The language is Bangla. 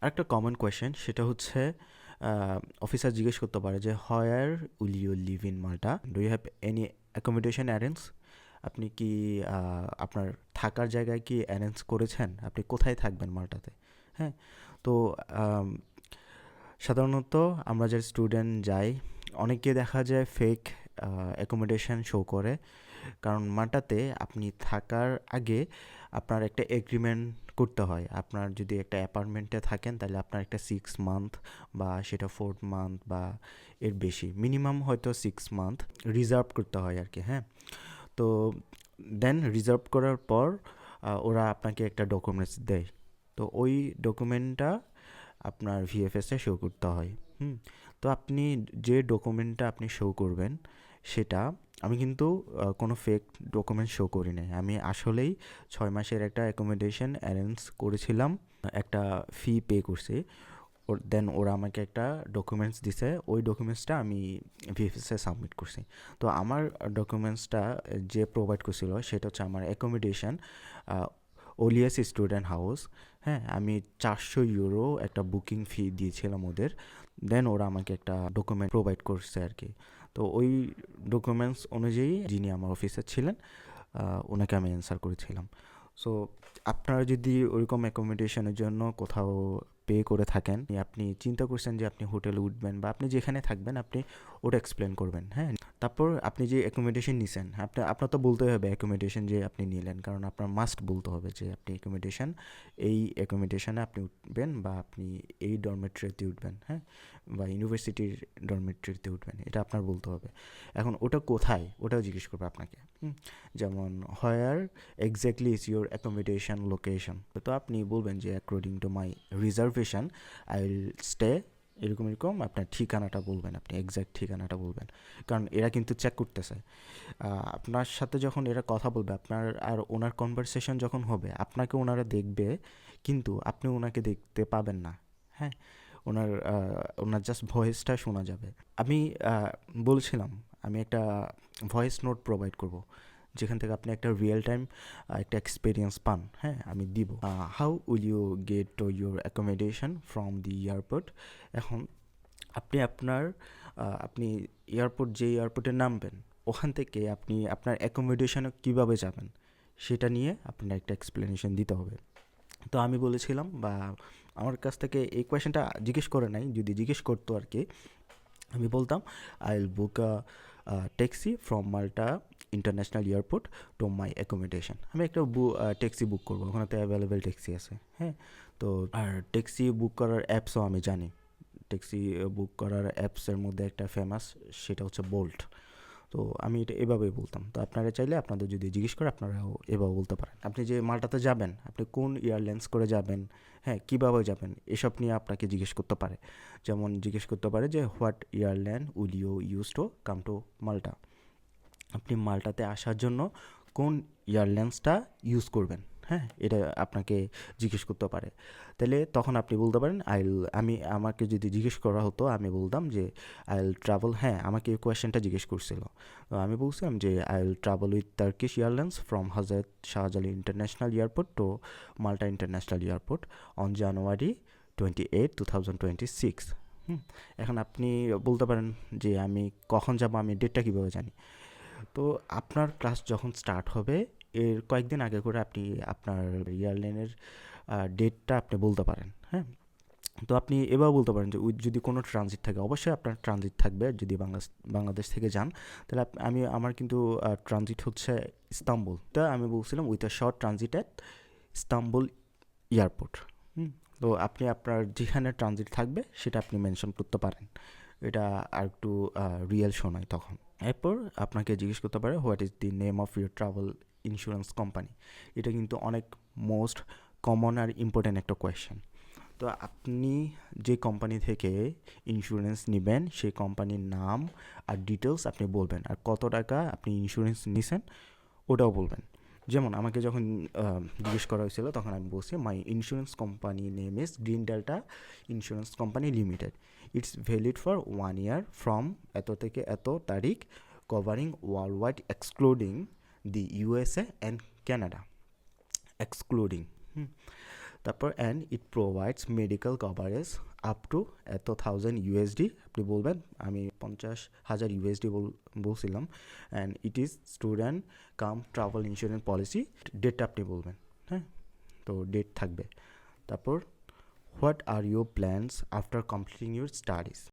আরেকটা কমন কোয়েশ্চেন সেটা হচ্ছে অফিসার জিজ্ঞেস করতে পারে যে where will you live in Malta, do you have any accommodation arrange? আপনি কি আপনার থাকার জায়গায় কি অ্যারেঞ্জ করেছেন? আপনি কোথায় থাকবেন মাল্টাতে? হ্যাঁ, তো আম, সাধারণত আমরা যে স্টুডেন্ট যাই, অনেকে দেখা যায় ফেক অ্যাকোমোডেশন শো করে। কারণ মাল্টাতে আপনি থাকার আগে আপনার একটা এগ্রিমেন্ট করতে হয়। আপনার যদি একটা অ্যাপার্টমেন্টে থাকেন তাহলে আপনার একটা 6 মান্থ বা সেটা 4 মান্থ বা এর বেশি, মিনিমাম হয়তো 6 মান্থ রিজার্ভ করতে হয় আর কি। হ্যাঁ, তো দেন রিজার্ভ করার পর ওরা আপনাকে একটা ডকুমেন্টস দেয়। তো ওই ডকুমেন্টটা আপনার ভিএফএসে শো করতে হয়। হুম, তো আপনি যে ডকুমেন্টটা আপনি শো করবেন সেটা, আমি কিন্তু কোনো ফেক ডকুমেন্ট শো করি নাই। আমি আসলেই 6 মাসের একটা অ্যাকোমোডেশন অ্যারেঞ্জ করেছিলাম, একটা ফি পে করছি। দেন ওরা আমাকে একটা ডকুমেন্টস দিছে, ওই ডকুমেন্টসটা আমি ভিএফএসে সাবমিট করছি। তো আমার ডকুমেন্টসটা যে প্রোভাইড করছিল সেটা হচ্ছে আমার অ্যাকোমোডেশন, ওলিয়াস স্টুডেন্ট হাউস। হ্যাঁ, আমি 400 ইউরো একটা বুকিং ফি দিয়েছিলাম ওদের। দেন ওরা আমাকে একটা ডকুমেন্ট প্রোভাইড করছে আর কি। তো ওই ডকুমেন্টস অনুযায়ী যিনি আমার অফিসার ছিলেন ওনাকে আমি অ্যান্সার করেছিলাম। সো আপনারা যদি ওইরকম অ্যাকোমোডেশনের জন্য কোথাও পে করে থাকেন, আপনি চিন্তা করছেন যে আপনি হোটেলে উঠবেন বা আপনি যেখানে থাকবেন, আপনি ওটা এক্সপ্লেন করবেন। হ্যাঁ, তারপর আপনি যে অ্যাকোমোডেশন নিছেন, আপনার তো বলতে হবে অ্যাকোমোডেশন যে আপনি নিলেন, কারণ আপনার মাস্ট বলতে হবে যে আপনি এই অ্যাকোমোডেশনে আপনি উঠবেন বা আপনি এই ডরমেটরিতে উঠবেন। হ্যাঁ, বা ইউনিভার্সিটির ডরমেটরিতে উঠবেন, এটা আপনার বলতে হবে। এখন ওটা কোথায়, ওটাও জিজ্ঞেস করবে আপনাকে। যেমন where exactly is your accommodation location, তো আপনি বলবেন যে according to my reservation I will stay, এরকম এরকম আপনার ঠিকানাটা বলবেন, আপনি এক্স্যাক্ট ঠিকানাটা বলবেন। কারণ এরা কিন্তু চেক করতেছে আপনার সাথে যখন এরা কথা বলবে, আপনার আর ওনার কনভারসেশন যখন হবে, আপনাকে ওনারা দেখবে কিন্তু আপনি ওনাকে দেখতে পাবেন না। হ্যাঁ, ওনার জাস্ট ভয়েসটা শোনা যাবে। আমি বলছিলাম আমি একটা ভয়েস নোট প্রোভাইড করব, যেখান থেকে আপনি একটা রিয়েল টাইম একটা এক্সপিরিয়েন্স পান। হ্যাঁ, আমি দিব। How will you get to your accommodation from the airport? এখন আপনি যে এয়ারপোর্টে নামবেন, ওখান থেকে আপনি আপনার অ্যাকোমোডেশনে কীভাবে যাবেন সেটা নিয়ে আপনার একটা এক্সপ্লেনেশন দিতে হবে। তো আমি বলেছিলাম, বা আমার কাছ থেকে এই কোয়েশনটা জিজ্ঞেস করে নাই, যদি জিজ্ঞেস করতো আর কি, আমি বলতাম I will book a taxi from Malta international airport to my accommodation. আমি একটা ট্যাক্সি বুক করবো, ওখানে তো অ্যাভেলেবেল ট্যাক্সি আছে। হ্যাঁ, তো আর ট্যাক্সি বুক করার অ্যাপসও আমি জানি। ট্যাক্সি বুক করার অ্যাপসের মধ্যে একটা ফেমাস, সেটা হচ্ছে বোল্ট। তো আমি এটা এভাবেই বলতাম। তো আপনারা চাইলে আপনাদের যদি জিজ্ঞেস করে আপনারাও এভাবে বলতে পারেন। আপনি যে মাল্টাতে যাবেন, আপনি কোন এয়ারলাইন্স করে যাবেন, হ্যাঁ, কীভাবে যাবেন, এসব নিয়ে আপনাকে জিজ্ঞেস করতে পারে। যেমন জিজ্ঞেস করতে পারে যে what airline will you use to come to Malta? আপনি মাল্টাতে আসার জন্য কোন এয়ারলাইন্সটা ইউজ করবেন? হ্যাঁ, এটা আপনাকে জিজ্ঞেস করতে পারে। তাহলে তখন আপনি বলতে পারেন আমাকে যদি জিজ্ঞেস করা হতো, আমি বলতাম যে আই উইল ট্রাভেল। হ্যাঁ, আমাকে এই কোয়েশ্চেনটা জিজ্ঞেস করছিল। তো আমি বলছিলাম যে I will travel with Turkish airlines from Hazrat Shahjalal international airport to Malta international airport on January 28, 2026। এখন আপনি বলতে পারেন যে আমি কখন যাব, আমি ডেটটা কীভাবে জানি? তো আপনার ক্লাস যখন স্টার্ট হবে, এর কয়েকদিন আগে করে আপনি আপনার এয়ারলাইনের ডেটটা আপনি বলতে পারেন। হ্যাঁ, তো আপনি এবার বলতে পারেন যে যদি কোনো ট্রানজিট থাকে, অবশ্যই আপনার ট্রানজিট থাকবে। যদি বাংলাদেশ থেকে যান, তাহলে আমার কিন্তু ট্রানজিট হচ্ছে ইস্তাম্বুল। তা আমি বলছিলাম with a short transit at Istanbul airport. তো আপনি আপনার যেখানে ট্রানজিট থাকবে সেটা আপনি মেনশন করতে পারেন। এটা আর একটু রিয়েল শোনায় তখন। এরপর আপনাকে জিজ্ঞেস করতে পারে what is the name of your travel insurance company. এটা কিন্তু অনেক মোস্ট কমন আর ইম্পর্ট্যান্ট একটা কোয়েশ্চেন। তো আপনি যে কোম্পানি থেকে ইন্স্যুরেন্স নেবেন সেই কোম্পানির নাম আর ডিটেলস আপনি বলবেন, আর কত টাকা আপনি ইন্স্যুরেন্স নিছেন ওটাও বলবেন। যেমন আমাকে যখন জিজ্ঞেস করা হয়েছিল, তখন আমি বলছি my insurance company name is Green Delta insurance company limited, it's valid for 1 year from এত থেকে এত তারিখ, covering world wide excluding the USA and Canada, excluding. তারপর and it provides medical coverage up to এত 1000 USD, আপনি বলবেন আমি 50,000 USD বলছিলাম। And it is student cum travel insurance policy, ডেটটা আপনি বলবেন, হ্যাঁ, তো ডেট থাকবে। তারপর what are your plans after completing your studies,